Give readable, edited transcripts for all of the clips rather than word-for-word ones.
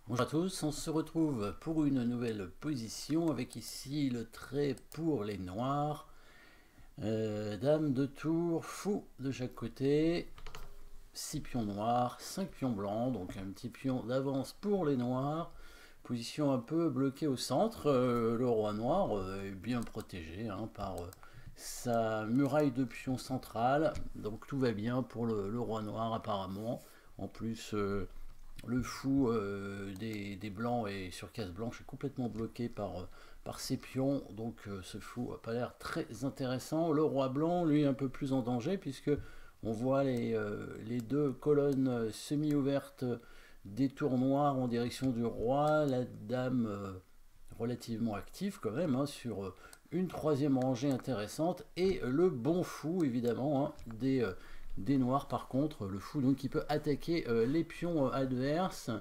Bonjour à tous, on se retrouve pour une nouvelle position avec ici le trait pour les noirs. Dame de tour, fou de chaque côté, 6 pions noirs, 5 pions blancs, donc un petit pion d'avance pour les noirs. Position un peu bloquée au centre, le roi noir est bien protégé par sa muraille de pions centrale, donc tout va bien pour le roi noir apparemment. En plus, le fou des blancs et sur case blanche est complètement bloqué par ses pions, donc ce fou n'a pas l'air très intéressant. Le roi blanc, lui, un peu plus en danger, puisque on voit les deux colonnes semi-ouvertes des tours noirs en direction du roi, la dame relativement active quand même, sur une troisième rangée intéressante, et le bon fou, évidemment, des noirs par contre, le fou donc qui peut attaquer les pions adverses.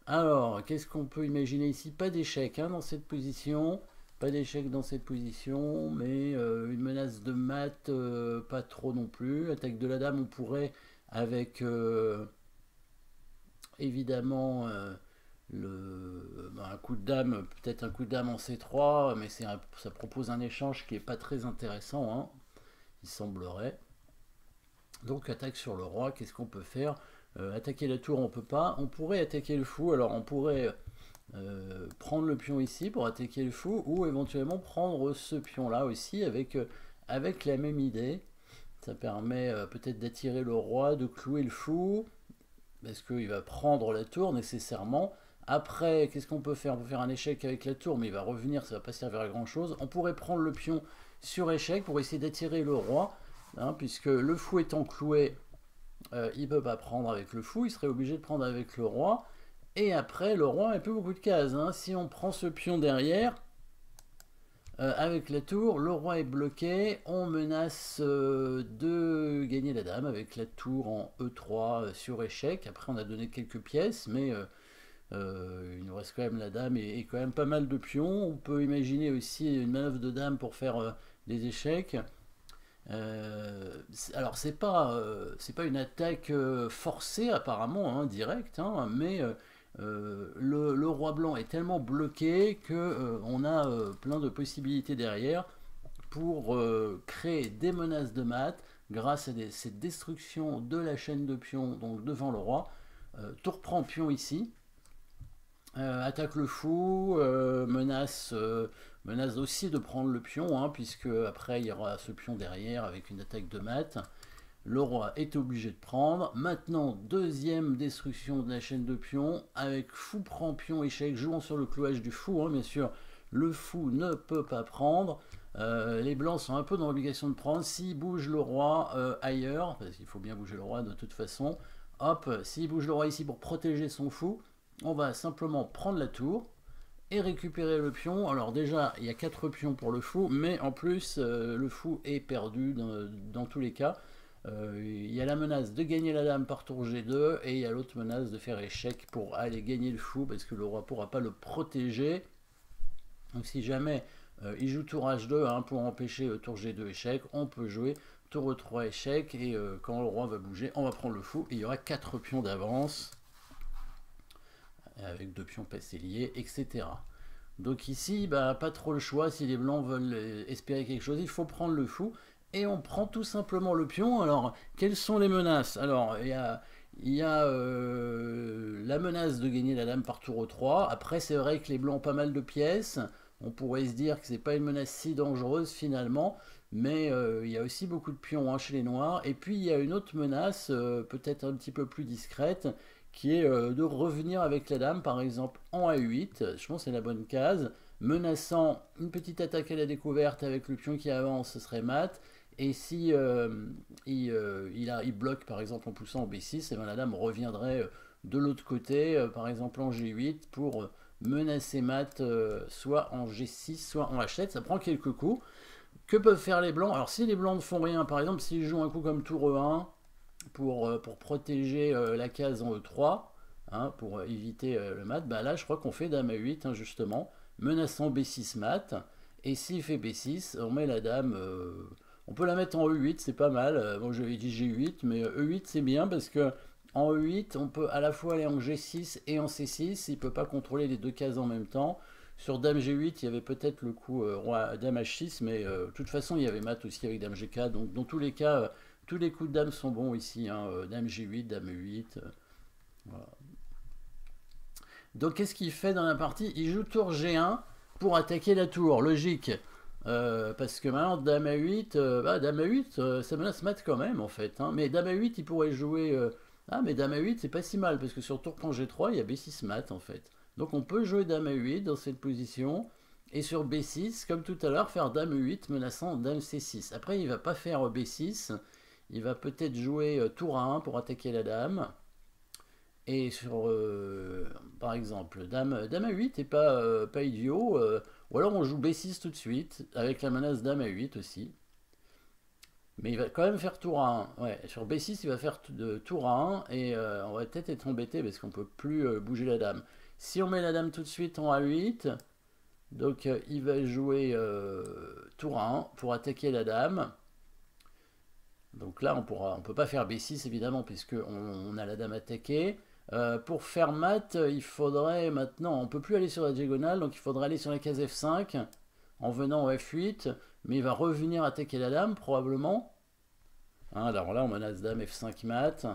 Alors, qu'est-ce qu'on peut imaginer ici? Pas d'échec dans cette position. Pas d'échec dans cette position, mais une menace de mat, pas trop non plus. Attaque de la dame, on pourrait, avec évidemment un coup de dame, peut-être un coup de dame en C3, mais ça propose un échange qui n'est pas très intéressant, il semblerait. Donc attaque sur le roi, qu'est-ce qu'on peut faire? Attaquer la tour, on peut pas. On pourrait attaquer le fou, alors on pourrait prendre le pion ici pour attaquer le fou, ou éventuellement prendre ce pion-là aussi avec la même idée. Ça permet peut-être d'attirer le roi, de clouer le fou, parce qu'il va prendre la tour nécessairement. Après, qu'est-ce qu'on peut faire? On peut faire un échec avec la tour, mais il va revenir, ça va pas servir à grand-chose. On pourrait prendre le pion sur échec pour essayer d'attirer le roi, puisque le fou étant cloué, il ne peut pas prendre avec le fou, il serait obligé de prendre avec le roi. Et après, le roi n'a plus beaucoup de cases. Si on prend ce pion derrière, avec la tour, le roi est bloqué. On menace de gagner la dame avec la tour en E3 sur échec. Après, on a donné quelques pièces, mais il nous reste quand même la dame et quand même pas mal de pions. On peut imaginer aussi une manœuvre de dame pour faire des échecs. Alors c'est pas une attaque forcée apparemment, directe, mais le roi blanc est tellement bloqué que on a plein de possibilités derrière pour créer des menaces de mat grâce à cette destruction de la chaîne de pions donc devant le roi. Tour prend pion ici, attaque le fou, menace aussi de prendre le pion, puisque après il y aura ce pion derrière avec une attaque de mat. Le roi est obligé de prendre. Maintenant, deuxième destruction de la chaîne de pions, avec fou prend pion échec, jouant sur le clouage du fou, bien sûr. Le fou ne peut pas prendre. Les blancs sont un peu dans l'obligation de prendre. S'il bouge le roi ailleurs, parce qu'il faut bien bouger le roi de toute façon, hop, s'il bouge le roi ici pour protéger son fou, on va simplement prendre la tour et récupérer le pion. Alors déjà, il y a 4 pions pour le fou, mais en plus, le fou est perdu dans tous les cas. Il y a la menace de gagner la dame par tour G2, et il y a l'autre menace de faire échec pour aller gagner le fou, parce que le roi ne pourra pas le protéger. Donc si jamais il joue tour H2 pour empêcher tour G2 échec, on peut jouer tour E3 échec, et quand le roi va bouger, on va prendre le fou, et il y aura 4 pions d'avance avec 2 pions passés liés, etc. Donc ici, pas trop le choix. Si les blancs veulent espérer quelque chose, il faut prendre le fou, et on prend tout simplement le pion. Alors, quelles sont les menaces? Alors, il y a la menace de gagner la dame par tour E3. Après, c'est vrai que les blancs ont pas mal de pièces. On pourrait se dire que c'est pas une menace si dangereuse finalement, mais il y a aussi beaucoup de pions chez les noirs. Et puis il y a une autre menace, peut-être un petit peu plus discrète, qui est de revenir avec la dame, par exemple en A8, je pense que c'est la bonne case, menaçant une petite attaque à la découverte avec le pion qui avance, ce serait mat, et si il bloque par exemple en poussant en B6, et bien la dame reviendrait de l'autre côté, par exemple en G8, pour menacer mat, soit en G6, soit en H7, ça prend quelques coups. Que peuvent faire les blancs? Alors si les blancs ne font rien, par exemple s'ils jouent un coup comme tour E1, pour protéger la case en E3, pour éviter le mat, là je crois qu'on fait dame A8 justement, menaçant B6 mat, et s'il fait B6, on met la dame, on peut la mettre en E8, c'est pas mal, bon j'avais dit G8, mais E8 c'est bien parce que En E8, on peut à la fois aller en G6 et en C6. Il ne peut pas contrôler les deux cases en même temps. Sur Dame G8, il y avait peut-être le coup roi Dame H6, mais de toute façon, il y avait mat aussi avec Dame G4. Donc, dans tous les cas, tous les coups de Dame sont bons ici. Hein, Dame G8, Dame E8. Voilà. Donc, qu'est-ce qu'il fait dans la partie? Il joue tour G1 pour attaquer la tour. Logique. Parce que maintenant, Dame A8, Dame A8, ça menace mat quand même, en fait. Hein. Mais Dame A8, il pourrait jouer... Ah, mais Dame A8, c'est pas si mal, parce que sur tour prend G3, il y a B6 mat, en fait. Donc on peut jouer Dame A8 dans cette position, et sur B6, comme tout à l'heure, faire Dame E8 menaçant Dame C6. Après, il va pas faire B6, il va peut-être jouer tour A1 pour attaquer la Dame. Et sur, par exemple, Dame A8 n'est pas idiot, ou alors on joue B6 tout de suite, avec la menace Dame A8 aussi. Mais il va quand même faire tour A1. Ouais, sur B6, il va faire tour A1 et on va peut-être être embêté parce qu'on ne peut plus bouger la dame. Si on met la dame tout de suite en A8, donc il va jouer tour A1 pour attaquer la dame. Donc là, on ne peut pas faire B6 évidemment puisque on a la dame attaquée. Pour faire mat, il faudrait maintenant, on ne peut plus aller sur la diagonale, donc il faudrait aller sur la case F5 en venant au F8, mais il va revenir attaquer la dame probablement. Hein, alors là, on menace dame F5 mat.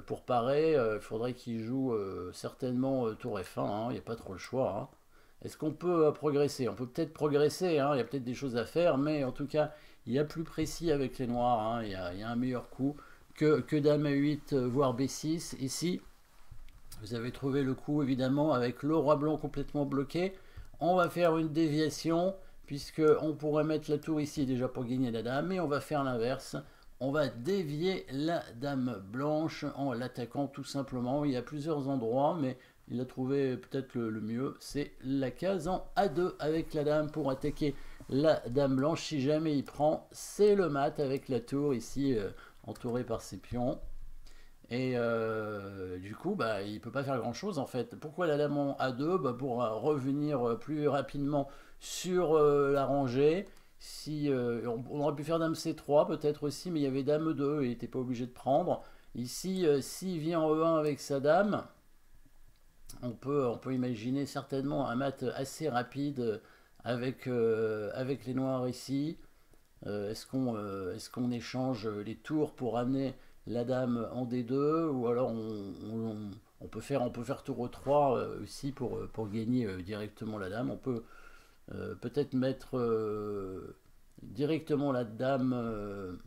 Pour parer, il faudrait qu'il joue certainement tour F1, hein, il n'y a pas trop le choix. Hein. Est-ce qu'on peut progresser? On peut peut-être progresser, hein, il y a peut-être des choses à faire, mais en tout cas, il y a plus précis avec les noirs, hein, il y a un meilleur coup que dame A8, voire B6. Ici, vous avez trouvé le coup évidemment avec le roi blanc complètement bloqué. On va faire une déviation, puisque on pourrait mettre la tour ici déjà pour gagner la dame, mais on va faire l'inverse. On va dévier la dame blanche en l'attaquant tout simplement. Il y a plusieurs endroits, mais il a trouvé peut-être le mieux. C'est la case en A2 avec la dame pour attaquer la dame blanche. Si jamais il prend, c'est le mat avec la tour ici entourée par ses pions. Et du coup, il ne peut pas faire grand chose en fait. Pourquoi la dame en A2? Pour revenir plus rapidement sur la rangée. Si, on aurait pu faire dame C3 peut-être aussi, mais il y avait dame E2 et il n'était pas obligé de prendre. Ici, s'il vient en E1 avec sa dame, on peut imaginer certainement un mat assez rapide avec les noirs ici. Est-ce qu'on échange les tours pour amener la dame en D2 ou alors on peut faire tour E3 aussi pour gagner directement la dame. On peut peut-être mettre directement la dame.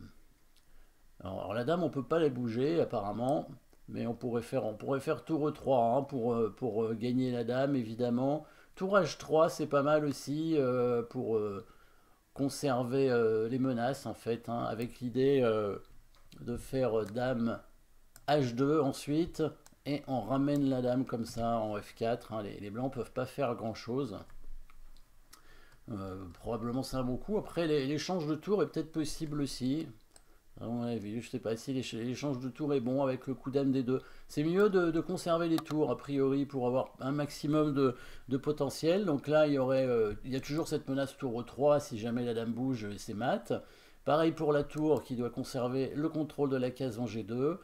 Alors la dame, on peut pas la bouger apparemment, mais on pourrait faire tour E3 hein, pour gagner la dame évidemment. Tour H3, c'est pas mal aussi pour conserver les menaces en fait, hein, avec l'idée de faire dame H2 ensuite et on ramène la dame comme ça en F4. Hein, les blancs peuvent pas faire grand chose. Probablement c'est un bon coup. Après l'échange de tour est peut-être possible aussi. À mon avis, je sais pas si l'échange de tour est bon avec le coup dame des deux. C'est mieux de conserver les tours a priori pour avoir un maximum de potentiel. Donc là, il y a toujours cette menace tour E3 si jamais la dame bouge, c'est mat. Pareil pour la tour qui doit conserver le contrôle de la case en G2.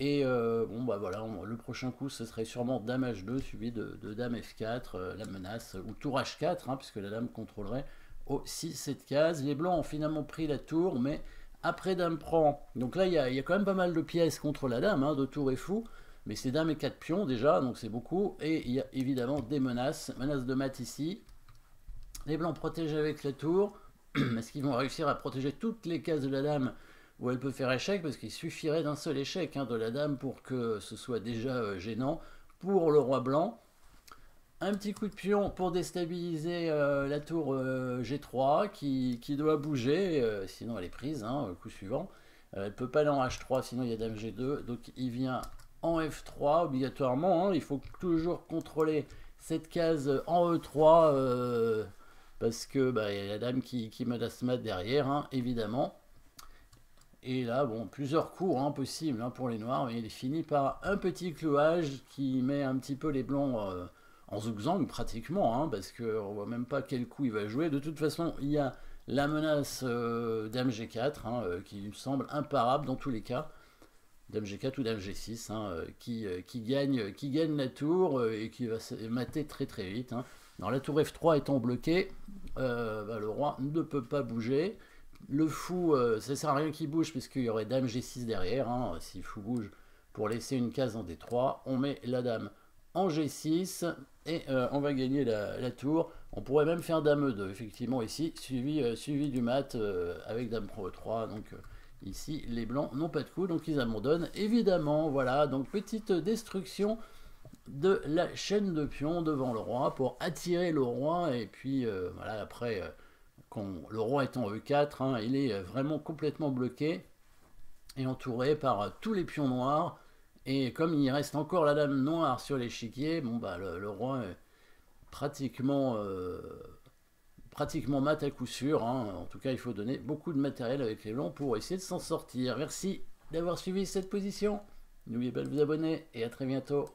Et voilà, le prochain coup ce serait sûrement dame H2 suivi de dame F4, la menace, ou tour H4, hein, puisque la dame contrôlerait aussi cette case. Les blancs ont finalement pris la tour, mais après dame prend. Donc là il y a quand même pas mal de pièces contre la dame, hein, de tour et fou. Mais c'est dame et 4 pions déjà, donc c'est beaucoup. Et il y a évidemment des menaces. Menace de mat ici. Les blancs protègent avec la tour. Est-ce qu'ils vont réussir à protéger toutes les cases de la dame où elle peut faire échec? Parce qu'il suffirait d'un seul échec hein, de la dame pour que ce soit déjà gênant pour le roi blanc. Un petit coup de pion pour déstabiliser la tour G3 qui doit bouger, sinon elle est prise, hein, coup suivant. Elle ne peut pas aller en H3, sinon il y a dame G2. Donc il vient en F3 obligatoirement. Hein, il faut toujours contrôler cette case en E3 parce que il y a la dame qui menace mat derrière, hein, évidemment. Et là, bon, plusieurs coups hein, possibles hein, pour les noirs, mais il finit par un petit clouage qui met un petit peu les blancs en zigzag pratiquement, hein, parce qu'on ne voit même pas quel coup il va jouer. De toute façon, il y a la menace dame G4, hein, qui me semble imparable dans tous les cas. Dame G4 ou Dame G6, hein, qui gagne la tour et qui va se mater très très vite. Hein. Alors la tour F3 étant bloquée, bah, le roi ne peut pas bouger. Le fou, ça sert à rien qu'il bouge puisqu'il y aurait Dame G6 derrière. Hein. Si le fou bouge pour laisser une case en D3, on met la Dame en G6 et on va gagner la tour. On pourrait même faire Dame E2 effectivement ici, suivi du mat avec Dame Pro E3. Donc ici les blancs n'ont pas de coup, donc ils abandonnent évidemment. Voilà, donc petite destruction de la chaîne de pions devant le roi pour attirer le roi. Et puis voilà, après le roi est en E4, hein, il est vraiment complètement bloqué et entouré par tous les pions noirs. Et comme il reste encore la dame noire sur l'échiquier, bon bah le roi est pratiquement mat à coup sûr. Hein. En tout cas, il faut donner beaucoup de matériel avec les blancs pour essayer de s'en sortir. Merci d'avoir suivi cette position. N'oubliez pas de vous abonner et à très bientôt.